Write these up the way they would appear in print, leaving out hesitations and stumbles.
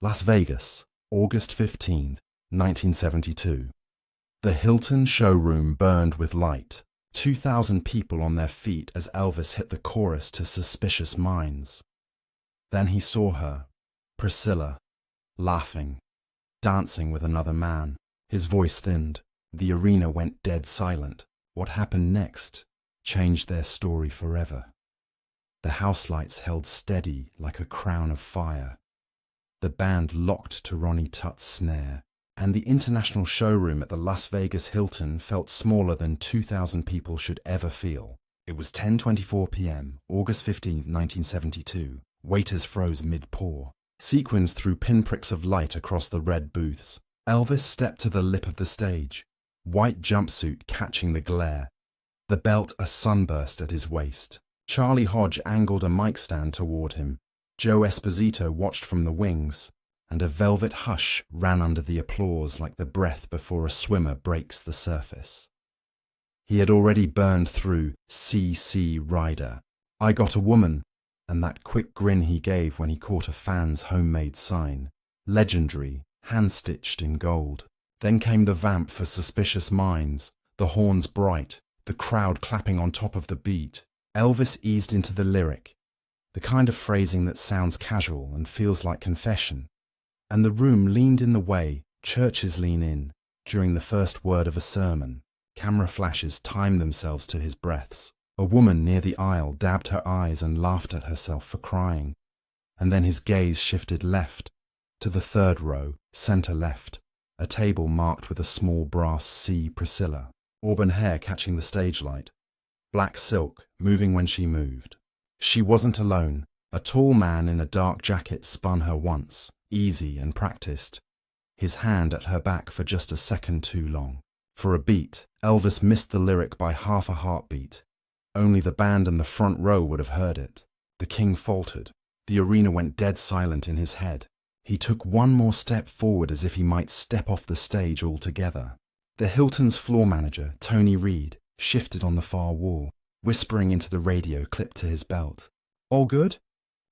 Las Vegas, August 15, 1972. The Hilton showroom burned with light. 2,000 people on their feet as Elvis hit the chorus to Suspicious Minds. Then he saw her, Priscilla, laughing, dancing with another man. His voice thinned. The arena went dead silent. What happened next changed their story forever. The house lights held steady like a crown of fire. The band locked to Ronnie Tutt's snare, and the international showroom at the Las Vegas Hilton felt smaller than 2,000 people should ever feel. It was 10:24 p.m., August 15, 1972. Waiters froze mid-pour. Sequins threw pinpricks of light across the red booths. Elvis stepped to the lip of the stage, white jumpsuit catching the glare, the belt a sunburst at his waist. Charlie Hodge angled a mic stand toward him. Joe Esposito watched from the wings, and a velvet hush ran under the applause like the breath before a swimmer breaks the surface. He had already burned through C.C. Rider, I Got a Woman, and that quick grin he gave when he caught a fan's homemade sign. Legendary, hand-stitched in gold. Then came the vamp for Suspicious Minds, the horns bright, the crowd clapping on top of the beat. Elvis eased into the lyric, the kind of phrasing that sounds casual and feels like confession. And the room leaned in the way churches lean in during the first word of a sermon. Camera flashes timed themselves to his breaths. A woman near the aisle dabbed her eyes and laughed at herself for crying. And then his gaze shifted left, to the third row, center left, a table marked with a small brass C. Priscilla, auburn hair catching the stage light, black silk moving when she moved. She wasn't alone. A tall man in a dark jacket spun her once, easy and practiced, his hand at her back for just a second too long. For a beat, Elvis missed the lyric by half a heartbeat. Only the band and the front row would have heard it. The king faltered. The arena went dead silent in his head. He took one more step forward as if he might step off the stage altogether. The Hilton's floor manager, Tony Reed, shifted on the far wall, whispering into the radio clipped to his belt. "All good?"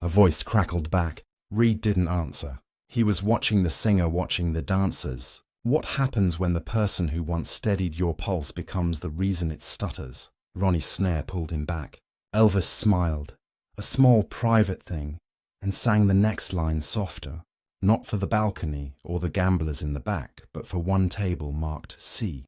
A voice crackled back. Reed didn't answer. He was watching the singer watching the dancers. What happens when the person who once steadied your pulse becomes the reason it stutters? Ronnie's snare pulled him back. Elvis smiled, a small private thing, and sang the next line softer, not for the balcony or the gamblers in the back, but for one table marked C.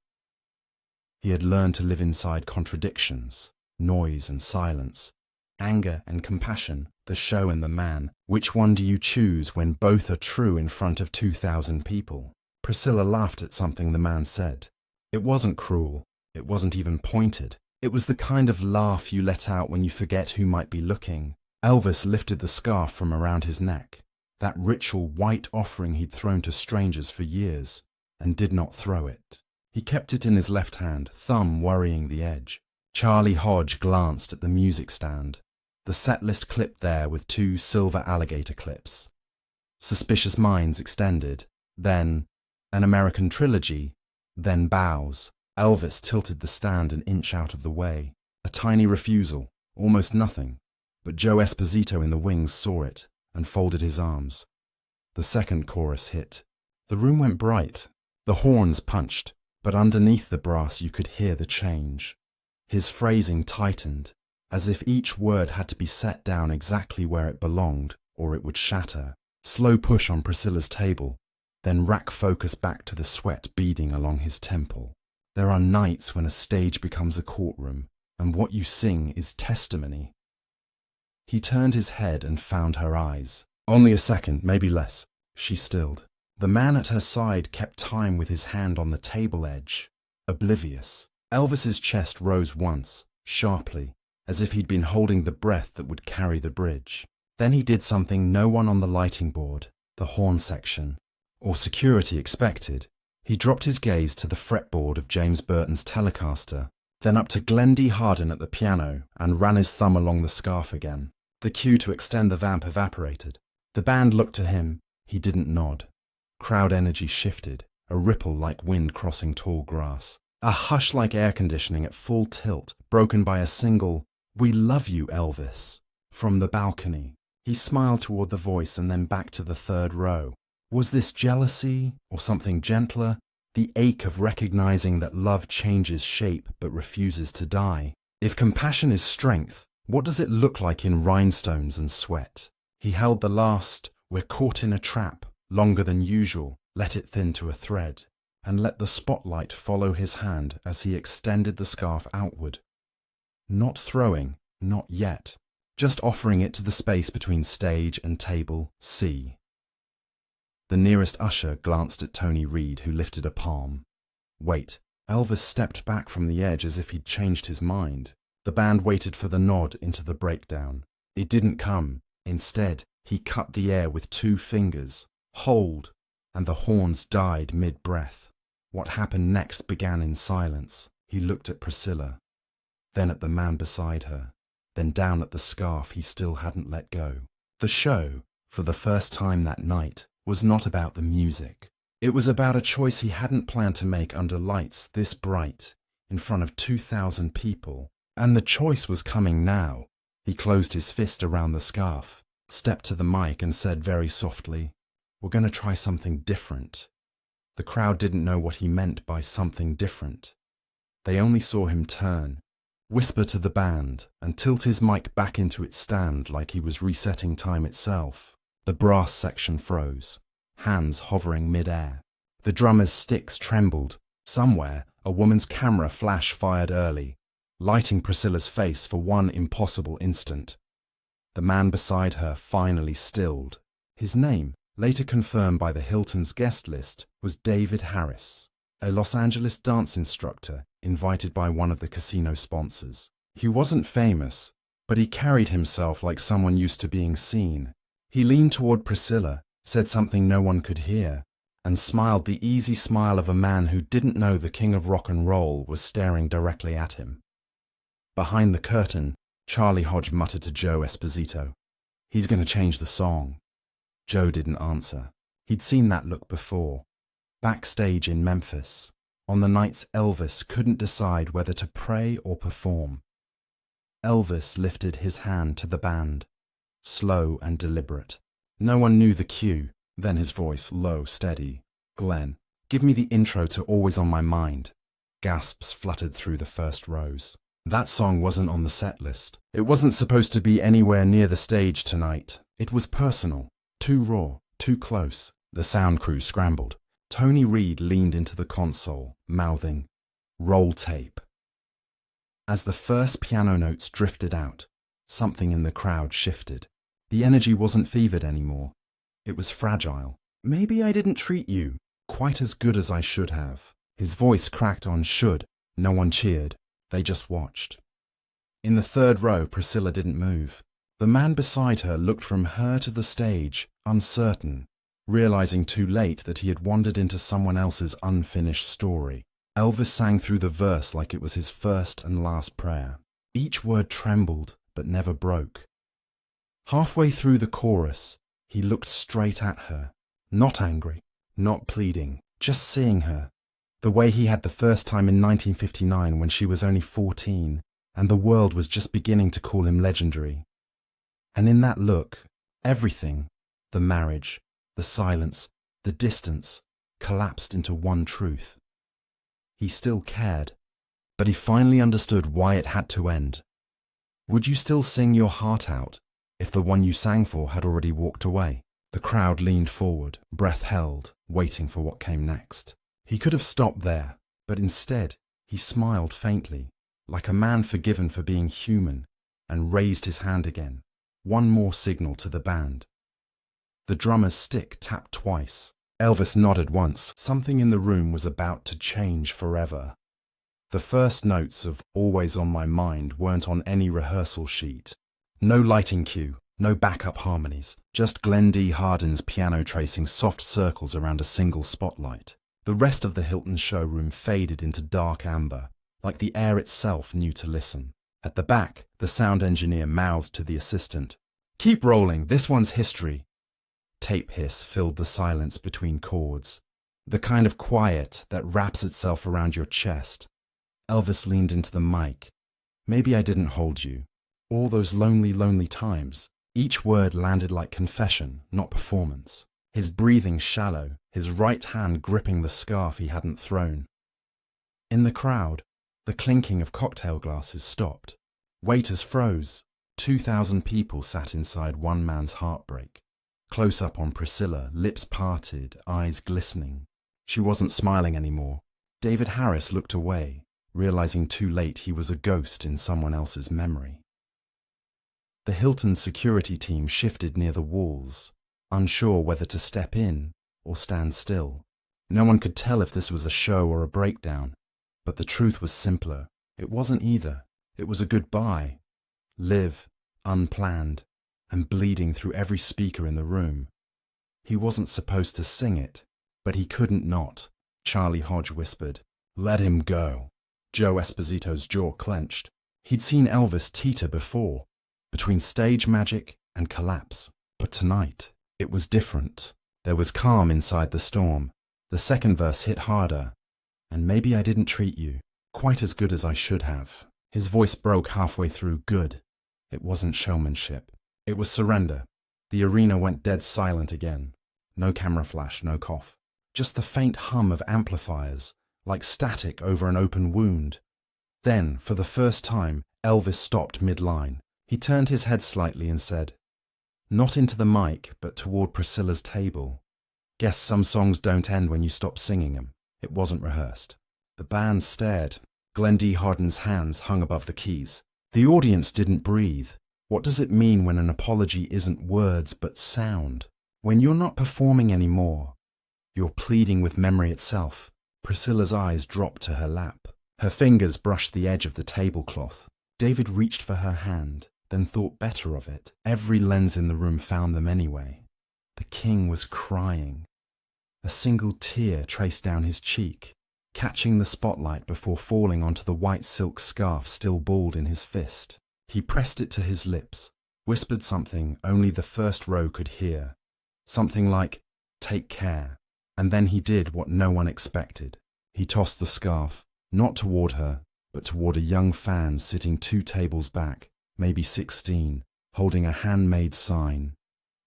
He had learned to live inside contradictions, noise and silence, anger and compassion, the show and the man. Which one do you choose when both are true in front of 2,000 people? Priscilla laughed at something the man said. It wasn't cruel. It wasn't even pointed. It was the kind of laugh you let out when you forget who might be looking. Elvis lifted the scarf from around his neck, that ritual white offering he'd thrown to strangers for years, and did not throw it. He kept it in his left hand, thumb worrying the edge. Charlie Hodge glanced at the music stand, the set list clipped there with 2 silver alligator clips. Suspicious Minds extended, then An American Trilogy, then Bows. Elvis tilted the stand an inch out of the way. A tiny refusal, almost nothing, but Joe Esposito in the wings saw it and folded his arms. The second chorus hit. The room went bright. The horns punched, but underneath the brass you could hear the change. His phrasing tightened, as if each word had to be set down exactly where it belonged, or it would shatter. Slow push on Priscilla's table, then rack focus back to the sweat beading along his temple. There are nights when a stage becomes a courtroom, and what you sing is testimony. He turned his head and found her eyes. Only a second, maybe less. She stilled. The man at her side kept time with his hand on the table edge, oblivious. Elvis's chest rose once, sharply, as if he'd been holding the breath that would carry the bridge. Then he did something no one on the lighting board, the horn section, or security expected. He dropped his gaze to the fretboard of James Burton's Telecaster, then up to Glenn D. Hardin at the piano, and ran his thumb along the scarf again. The cue to extend the vamp evaporated. The band looked to him. He didn't nod. Crowd energy shifted, a ripple like wind crossing tall grass. A hush like air conditioning at full tilt, broken by a single, "We love you, Elvis," from the balcony. He smiled toward the voice and then back to the third row. Was this jealousy or something gentler? The ache of recognizing that love changes shape but refuses to die. If compassion is strength, what does it look like in rhinestones and sweat? He held the last, "We're caught in a trap," longer than usual, let it thin to a thread, and let the spotlight follow his hand as he extended the scarf outward. Not throwing, not yet, just offering it to the space between stage and table C. The nearest usher glanced at Tony Reed, who lifted a palm. Wait. Elvis stepped back from the edge as if he'd changed his mind. The band waited for the nod into the breakdown. It didn't come. Instead, he cut the air with 2 fingers. Hold! And the horns died mid-breath. What happened next began in silence. He looked at Priscilla, then at the man beside her, then down at the scarf he still hadn't let go. The show, for the first time that night, was not about the music. It was about a choice he hadn't planned to make under lights this bright, in front of 2,000 people. And the choice was coming now. He closed his fist around the scarf, stepped to the mic and said very softly, "We're going to try something different." The crowd didn't know what he meant by something different. They only saw him turn, whisper to the band, and tilt his mic back into its stand like he was resetting time itself. The brass section froze, hands hovering mid-air. The drummer's sticks trembled. Somewhere, a woman's camera flash fired early, lighting Priscilla's face for one impossible instant. The man beside her finally stilled. His name, later confirmed by the Hilton's guest list, was David Harris, a Los Angeles dance instructor invited by one of the casino sponsors. He wasn't famous, but he carried himself like someone used to being seen. He leaned toward Priscilla, said something no one could hear, and smiled the easy smile of a man who didn't know the king of rock and roll was staring directly at him. Behind the curtain, Charlie Hodge muttered to Joe Esposito, "He's going to change the song." Joe didn't answer. He'd seen that look before. Backstage in Memphis, on the nights Elvis couldn't decide whether to pray or perform. Elvis lifted his hand to the band, slow and deliberate. No one knew the cue. Then his voice, low, steady. "Glenn, give me the intro to Always on My Mind." Gasps fluttered through the first rows. That song wasn't on the set list. It wasn't supposed to be anywhere near the stage tonight. It was personal, too raw, too close. The sound crew scrambled. Tony Reed leaned into the console, mouthing, "Roll tape." As the first piano notes drifted out, something in the crowd shifted. The energy wasn't fevered anymore. It was fragile. "Maybe I didn't treat you quite as good as I should have." His voice cracked on should. No one cheered. They just watched. In the third row, Priscilla didn't move. The man beside her looked from her to the stage, uncertain, realizing too late that he had wandered into someone else's unfinished story. Elvis sang through the verse like it was his first and last prayer. Each word trembled, but never broke. Halfway through the chorus, he looked straight at her, not angry, not pleading, just seeing her, the way he had the first time in 1959 when she was only 14, and the world was just beginning to call him legendary. And in that look, everything, the marriage, the silence, the distance, collapsed into one truth. He still cared, but he finally understood why it had to end. Would you still sing your heart out if the one you sang for had already walked away? The crowd leaned forward, breath held, waiting for what came next. He could have stopped there, but instead he smiled faintly, like a man forgiven for being human, and raised his hand again, one more signal to the band. The drummer's stick tapped twice. Elvis nodded once. Something in the room was about to change forever. The first notes of Always on My Mind weren't on any rehearsal sheet. No lighting cue, no backup harmonies, just Glenn D. Hardin's piano tracing soft circles around a single spotlight. The rest of the Hilton showroom faded into dark amber, like the air itself knew to listen. At the back, the sound engineer mouthed to the assistant, "Keep rolling, this one's history." Tape hiss filled the silence between chords, the kind of quiet that wraps itself around your chest. Elvis leaned into the mic. "Maybe I didn't hold you. All those lonely, lonely times." Each word landed like confession, not performance. his breathing shallow, his right hand gripping the scarf he hadn't thrown. In the crowd, the clinking of cocktail glasses stopped. Waiters froze. 2,000 people sat inside one man's heartbreak. Close up on Priscilla, lips parted, eyes glistening. She wasn't smiling anymore. David Harris looked away, realizing too late he was a ghost in someone else's memory. The Hilton security team shifted near the walls, unsure whether to step in or stand still. No one could tell if this was a show or a breakdown, but the truth was simpler. It wasn't either. It was a goodbye. Live, unplanned, and bleeding through every speaker in the room. He wasn't supposed to sing it, but he couldn't not. Charlie Hodge whispered, "Let him go." Joe Esposito's jaw clenched. He'd seen Elvis teeter before, between stage magic and collapse. But tonight, it was different. There was calm inside the storm. The second verse hit harder. "And maybe I didn't treat you quite as good as I should have." His voice broke halfway through good. It wasn't showmanship. It was surrender. The arena went dead silent again. No camera flash, no cough. Just the faint hum of amplifiers, like static over an open wound. Then, for the first time, Elvis stopped mid-line. He turned his head slightly and said, not into the mic, but toward Priscilla's table, "Guess some songs don't end when you stop singing them." It wasn't rehearsed. The band stared. Glenn D. Harden's hands hung above the keys. The audience didn't breathe. What does it mean when an apology isn't words but sound? When you're not performing anymore, you're pleading with memory itself. Priscilla's eyes dropped to her lap. Her fingers brushed the edge of the tablecloth. David reached for her hand, then thought better of it. Every lens in the room found them anyway. The king was crying. A single tear traced down his cheek, catching the spotlight before falling onto the white silk scarf still balled in his fist. He pressed it to his lips, whispered something only the first row could hear. Something like, "Take care." And then he did what no one expected. He tossed the scarf, not toward her, but toward a young fan sitting 2 tables back, maybe 16, holding a handmade sign.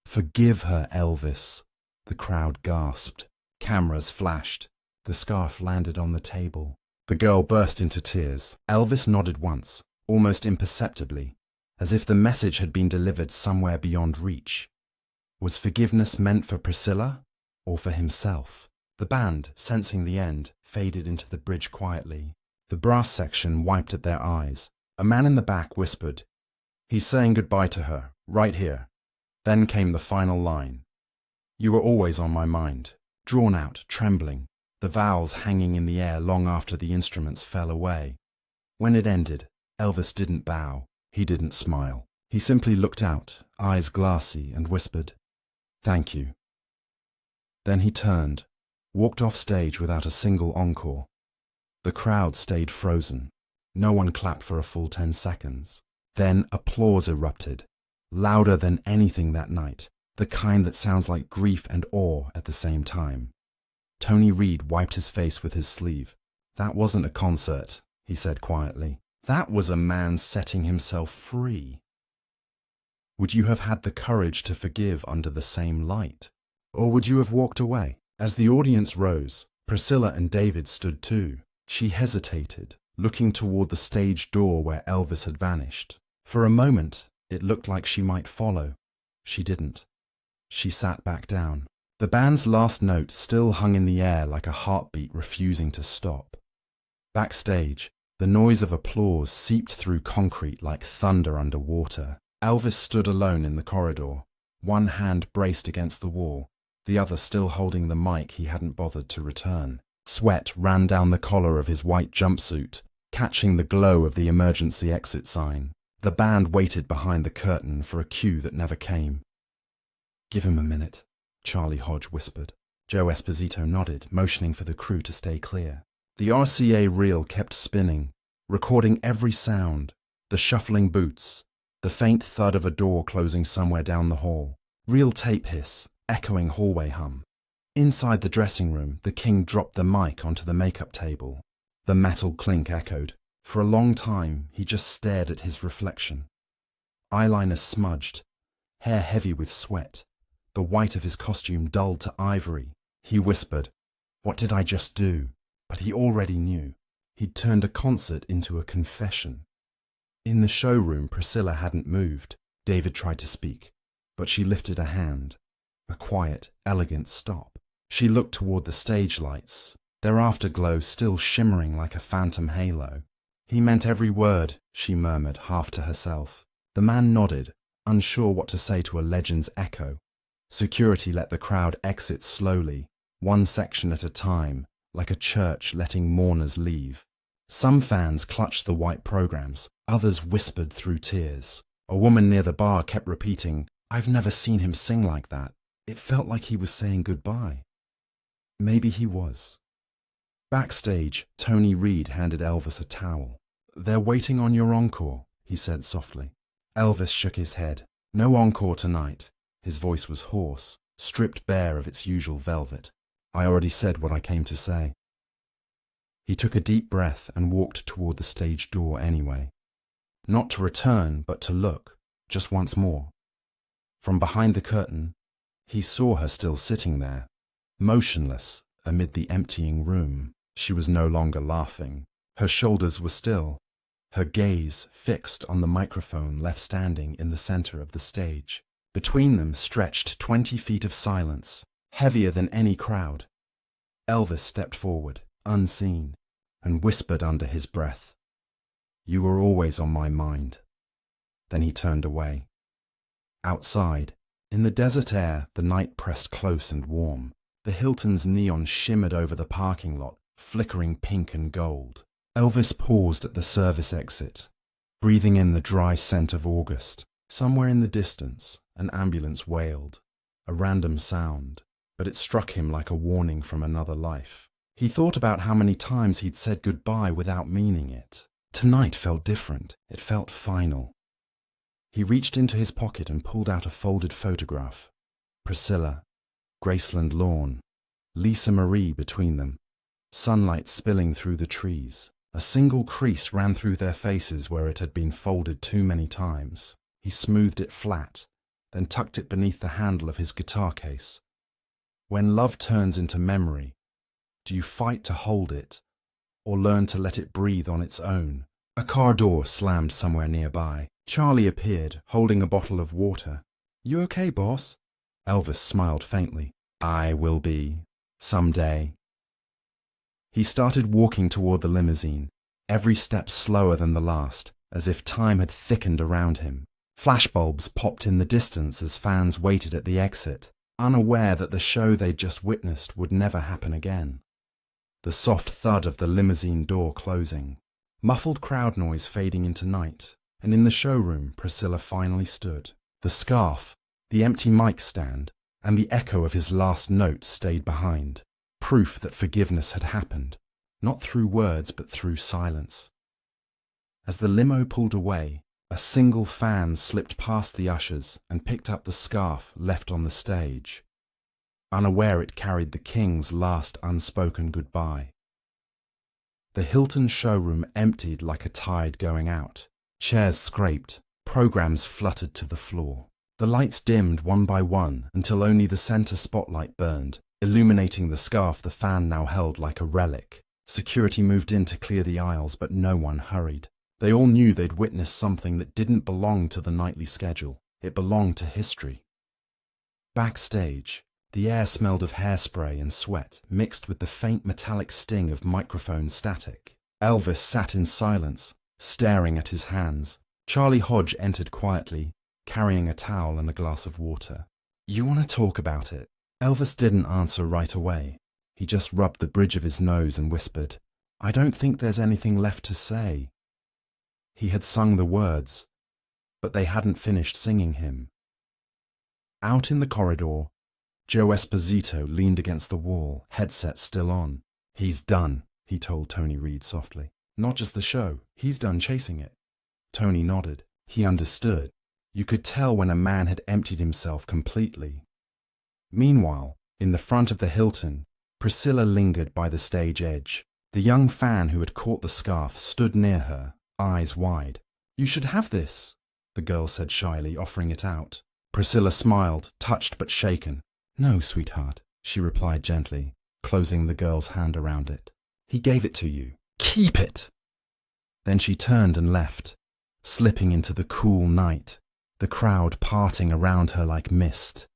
"Forgive her, Elvis." The crowd gasped. Cameras flashed. The scarf landed on the table. The girl burst into tears. Elvis nodded once, almost imperceptibly, as if the message had been delivered somewhere beyond reach. Was forgiveness meant for Priscilla or for himself? The band, sensing the end, faded into the bridge quietly. The brass section wiped at their eyes. A man in the back whispered, "He's saying goodbye to her, right here." Then came the final line. "You were always on my mind." Drawn out, trembling, the vowels hanging in the air long after the instruments fell away. When it ended, Elvis didn't bow. He didn't smile. He simply looked out, eyes glassy, and whispered, "Thank you." Then he turned, walked off stage without a single encore. The crowd stayed frozen. No one clapped for a full 10 seconds. Then applause erupted, louder than anything that night, the kind that sounds like grief and awe at the same time. Tony Reed wiped his face with his sleeve. "That wasn't a concert," he said quietly. "That was a man setting himself free." Would you have had the courage to forgive under the same light? Or would you have walked away? As the audience rose, Priscilla and David stood too. She hesitated, looking toward the stage door where Elvis had vanished. For a moment, it looked like she might follow. She didn't. She sat back down. The band's last note still hung in the air like a heartbeat refusing to stop. Backstage, the noise of applause seeped through concrete like thunder under water. Elvis stood alone in the corridor, one hand braced against the wall, the other still holding the mic he hadn't bothered to return. Sweat ran down the collar of his white jumpsuit, catching the glow of the emergency exit sign. The band waited behind the curtain for a cue that never came. "Give him a minute," Charlie Hodge whispered. Joe Esposito nodded, motioning for the crew to stay clear. The RCA reel kept spinning, recording every sound, the shuffling boots, the faint thud of a door closing somewhere down the hall, reel tape hiss, echoing hallway hum. Inside the dressing room, the king dropped the mic onto the makeup table. The metal clink echoed. For a long time, he just stared at his reflection. Eyeliner smudged, hair heavy with sweat, the white of his costume dulled to ivory. He whispered, "What did I just do?" But he already knew. He'd turned a concert into a confession. In the showroom, Priscilla hadn't moved. David tried to speak, but she lifted a hand. A quiet, elegant stop. She looked toward the stage lights, their afterglow still shimmering like a phantom halo. "He meant every word," she murmured, half to herself. The man nodded, unsure what to say to a legend's echo. Security let the crowd exit slowly, one section at a time, like a church letting mourners leave. Some fans clutched the white programs, others whispered through tears. A woman near the bar kept repeating, "I've never seen him sing like that." It felt like he was saying goodbye. Maybe he was. Backstage, Tony Reid handed Elvis a towel. "They're waiting on your encore," he said softly. Elvis shook his head. "No encore tonight." His voice was hoarse, stripped bare of its usual velvet. "I already said what I came to say." He took a deep breath and walked toward the stage door anyway. Not to return, but to look, just once more. From behind the curtain, he saw her still sitting there, motionless amid the emptying room. She was no longer laughing. Her shoulders were still, her gaze fixed on the microphone left standing in the center of the stage. Between them stretched 20 feet of silence, heavier than any crowd. Elvis stepped forward, unseen, and whispered under his breath, "You were always on my mind." Then he turned away. Outside, in the desert air, the night pressed close and warm. The Hilton's neon shimmered over the parking lot, flickering pink and gold. Elvis paused at the service exit, breathing in the dry scent of August. Somewhere in the distance, an ambulance wailed, a random sound, but it struck him like a warning from another life. He thought about how many times he'd said goodbye without meaning it. Tonight felt different. It felt final. He reached into his pocket and pulled out a folded photograph. Priscilla, Graceland Lawn, Lisa Marie between them, sunlight spilling through the trees. A single crease ran through their faces where it had been folded too many times. He smoothed it flat, then tucked it beneath the handle of his guitar case. When love turns into memory, do you fight to hold it, or learn to let it breathe on its own? A car door slammed somewhere nearby. Charlie appeared, holding a bottle of water. "You okay, boss?" Elvis smiled faintly. "I will be. Someday." He started walking toward the limousine, every step slower than the last, as if time had thickened around him. Flashbulbs popped in the distance as fans waited at the exit, unaware that the show they'd just witnessed would never happen again. The soft thud of the limousine door closing, muffled crowd noise fading into night, and in the showroom Priscilla finally stood. The scarf, the empty mic stand, and the echo of his last note stayed behind, proof that forgiveness had happened, not through words but through silence. As the limo pulled away, a single fan slipped past the ushers and picked up the scarf left on the stage. Unaware it carried the king's last unspoken goodbye. The Hilton showroom emptied like a tide going out. Chairs scraped, programs fluttered to the floor. The lights dimmed one by one until only the center spotlight burned, illuminating the scarf the fan now held like a relic. Security moved in to clear the aisles, but no one hurried. They all knew they'd witnessed something that didn't belong to the nightly schedule. It belonged to history. Backstage, the air smelled of hairspray and sweat, mixed with the faint metallic sting of microphone static. Elvis sat in silence, staring at his hands. Charlie Hodge entered quietly, carrying a towel and a glass of water. "You want to talk about it?" Elvis didn't answer right away. He just rubbed the bridge of his nose and whispered, "I don't think there's anything left to say." He had sung the words, but they hadn't finished singing him. Out in the corridor, Joe Esposito leaned against the wall, headset still on. "He's done," he told Tony Reid softly. "Not just the show, he's done chasing it." Tony nodded. He understood. You could tell when a man had emptied himself completely. Meanwhile, in the front of the Hilton, Priscilla lingered by the stage edge. The young fan who had caught the scarf stood near her, eyes wide. "You should have this," the girl said shyly, offering it out. Priscilla smiled, touched but shaken. "No, sweetheart," she replied gently, closing the girl's hand around it. "He gave it to you. Keep it!" Then she turned and left, slipping into the cool night, the crowd parting around her like mist.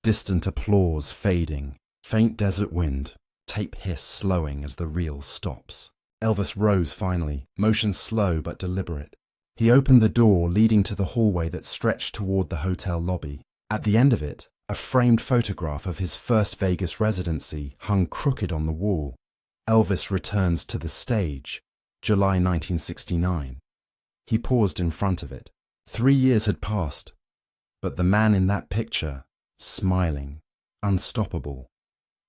Distant applause fading, faint desert wind, tape hiss slowing as the reel stops. Elvis rose finally, motion slow but deliberate. He opened the door leading to the hallway that stretched toward the hotel lobby. At the end of it, a framed photograph of his first Vegas residency hung crooked on the wall. Elvis returns to the stage, July 1969. He paused in front of it. 3 years had passed, but the man in that picture, smiling, unstoppable,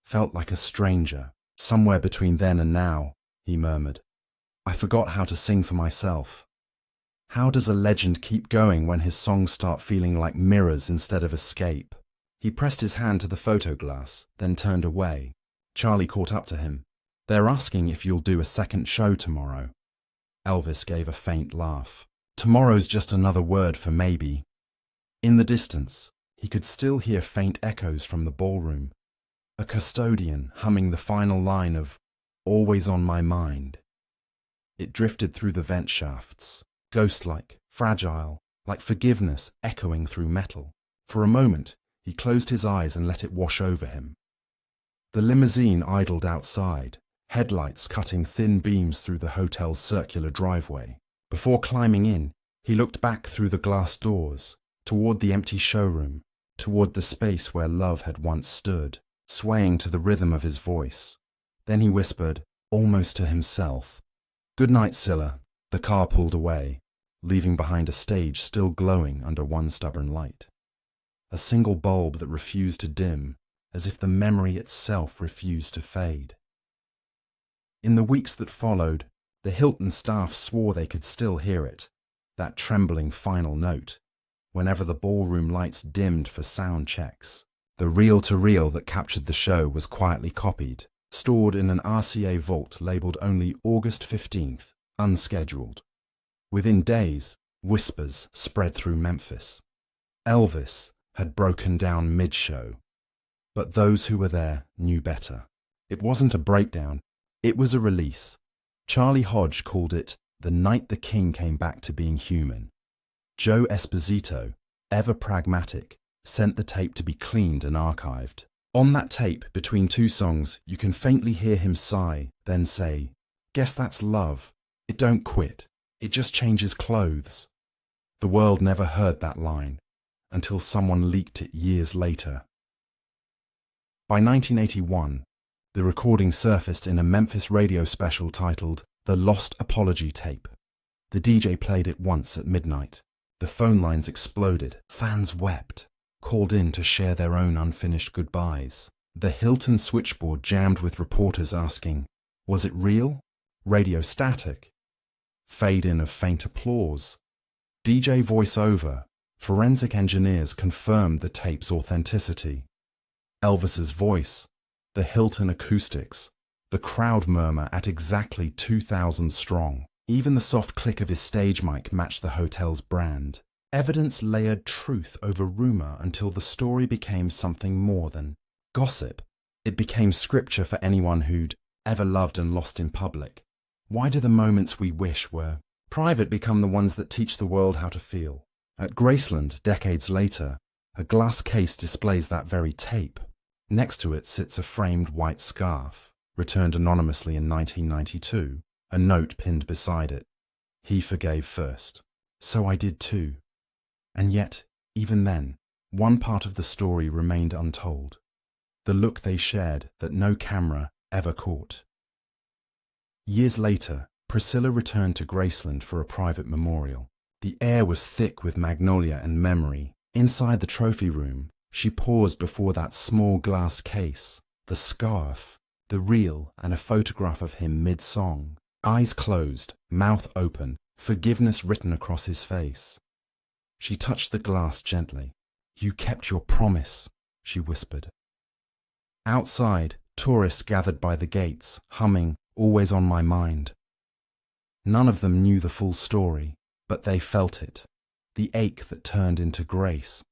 felt like a stranger. "Somewhere between then and now," he murmured, "I forgot how to sing for myself." How does a legend keep going when his songs start feeling like mirrors instead of escape? He pressed his hand to the photo glass, then turned away. Charlie caught up to him. "They're asking if you'll do a second show tomorrow." Elvis gave a faint laugh. Tomorrow's just another word for maybe. In the distance, he could still hear faint echoes from the ballroom. A custodian humming the final line of "Always on My Mind." It drifted through the vent shafts, ghost-like, fragile, like forgiveness echoing through metal. For a moment, he closed his eyes and let it wash over him. The limousine idled outside, headlights cutting thin beams through the hotel's circular driveway. Before climbing in, he looked back through the glass doors, toward the empty showroom, toward the space where love had once stood, swaying to the rhythm of his voice. Then he whispered, almost to himself, "Good night, Scylla." The car pulled away, leaving behind a stage still glowing under one stubborn light. A single bulb that refused to dim, as if the memory itself refused to fade. In the weeks that followed, the Hilton staff swore they could still hear it, that trembling final note, whenever the ballroom lights dimmed for sound checks. The reel-to-reel that captured the show was quietly copied, stored in an RCA vault labeled only August 15th, unscheduled. Within days, whispers spread through Memphis. Elvis had broken down mid-show, but those who were there knew better. It wasn't a breakdown, it was a release. Charlie Hodge called it "the night the king came back to being human." Joe Esposito, ever pragmatic, sent the tape to be cleaned and archived. On that tape, between two songs, you can faintly hear him sigh, then say, "Guess that's love. It don't quit. It just changes clothes." The world never heard that line, until someone leaked it years later. By 1981, the recording surfaced in a Memphis radio special titled "The Lost Apology Tape." The DJ played it once at midnight. The phone lines exploded. Fans wept, called in to share their own unfinished goodbyes. The Hilton switchboard jammed with reporters asking, was it real? Radio static? Fade in of faint applause. DJ voiceover. Forensic engineers confirmed the tape's authenticity. Elvis's voice, the Hilton acoustics, the crowd murmur at exactly 2,000 strong. Even the soft click of his stage mic matched the hotel's brand. Evidence layered truth over rumor until the story became something more than gossip. It became scripture for anyone who'd ever loved and lost in public. Why do the moments we wish were private become the ones that teach the world how to feel? At Graceland, decades later, a glass case displays that very tape. Next to it sits a framed white scarf, returned anonymously in 1992, a note pinned beside it. He forgave first. So I did too. And yet, even then, one part of the story remained untold. The look they shared that no camera ever caught. Years later, Priscilla returned to Graceland for a private memorial. The air was thick with magnolia and memory. Inside the trophy room, she paused before that small glass case, the scarf, the reel, and a photograph of him mid-song. Eyes closed, mouth open, forgiveness written across his face. She touched the glass gently. "You kept your promise," she whispered. Outside, tourists gathered by the gates, humming "Always on My Mind." None of them knew the full story, but they felt it, the ache that turned into grace,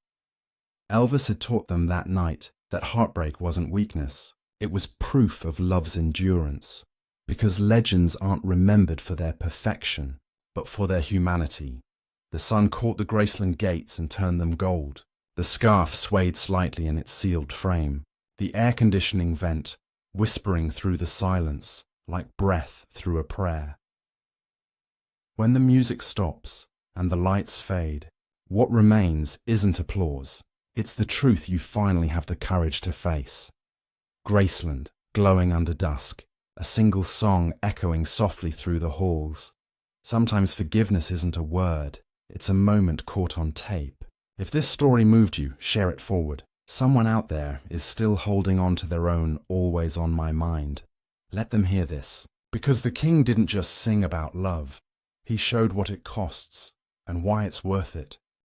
Elvis had taught them that night that heartbreak wasn't weakness. It was proof of love's endurance. Because legends aren't remembered for their perfection, but for their humanity. The sun caught the Graceland gates and turned them gold. The scarf swayed slightly in its sealed frame. The air conditioning vent, whispering through the silence, like breath through a prayer. When the music stops and the lights fade, what remains isn't applause. It's the truth you finally have the courage to face. Graceland, glowing under dusk, a single song echoing softly through the halls. Sometimes forgiveness isn't a word, it's a moment caught on tape. If this story moved you, share it forward. Someone out there is still holding on to their own "always on my mind." Let them hear this. Because the king didn't just sing about love. He showed what it costs and why it's worth it.